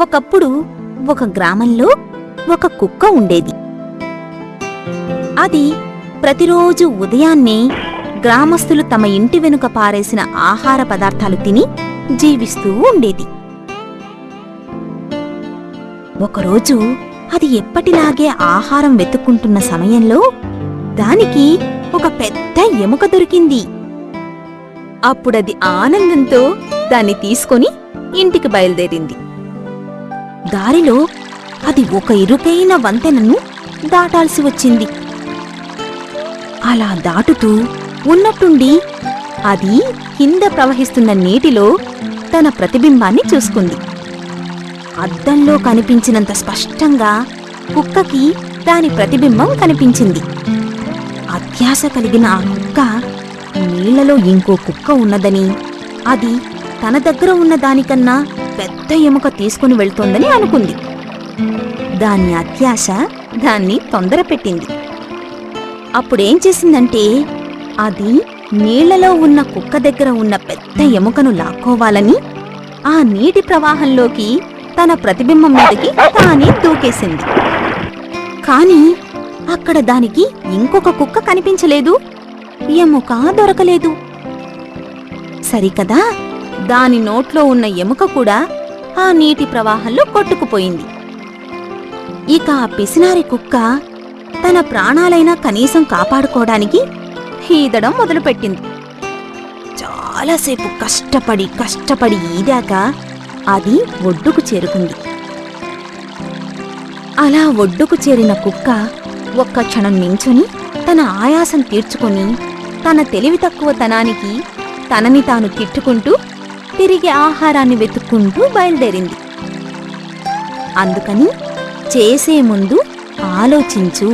ఒకప్పుడు ఒక గ్రామంలో ఒక కుక్క ఉండేది. అది ప్రతిరోజు ఉదయాన్నే గ్రామస్తులు తమ ఇంటి వెనుక పారేసిన ఆహార పదార్థాలు తిని జీవిస్తూ ఉండేది. ఒకరోజు అది ఎప్పటిలాగే ఆహారం వెతుక్కుంటున్న సమయంలో దానికి ఒక పెద్ద ఎముక దొరికింది. అప్పుడది ఆనందంతో దాన్ని తీసుకొని ఇంటికి బయలుదేరింది. దారిలో అది ఒక ఇరుకైన వంతెనను దాటాల్సి వచ్చింది. అలా దాటుతూ ఉన్నట్టుండి అది కింద ప్రవహిస్తున్న నీటిలో తన ప్రతిబింబాన్ని చూసుకుంది. అద్దంలో కనిపించినంత స్పష్టంగా కుక్కకి దాని ప్రతిబింబం కనిపించింది. అత్యాశ కలిగిన ఆ కుక్క నీళ్లలో ఇంకో కుక్క ఉన్నదని, అది తన దగ్గర ఉన్న దానికన్నా పెద్ద ఎముక తీసుకుని వెళ్తోందని అనుకుంది. దాని అత్యాశ దాన్ని తొందరపెట్టింది. అప్పుడేం చేసిందంటే అది నీళ్లలో ఉన్న కుక్క దగ్గర ఉన్న పెద్ద ఎముకను లాక్కోవాలని ఆ నీటి ప్రవాహంలోకి తన ప్రతిబింబం మీదకి తానే దూకేసింది. కాని అక్కడ దానికి ఇంకొక కుక్క కనిపించలేదు, ఎముక దొరకలేదు. సరికదా, దాని నోట్లో ఉన్న ఎముక కూడా ఆ నీటి ప్రవాహంలో కొట్టుకుపోయింది. ఇక ఆ పిసినారి కుక్క తన ప్రాణాలైనా కనీసం కాపాడుకోవడానికి ఈదడం మొదలుపెట్టింది. చాలాసేపు కష్టపడి ఈదాక అది ఒడ్డుకు చేరుకుంది. అలా ఒడ్డుకు చేరిన కుక్క ఒక్క క్షణం నించుని తన ఆయాసం తీర్చుకుని తన తెలివి తక్కువతనానికి తనని తాను తిట్టుకుంటూ తిరిగి ఆహారాన్ని వెతుక్కుంటూ బయలుదేరింది. అందుకని చేసే ముందు ఆలోచించు.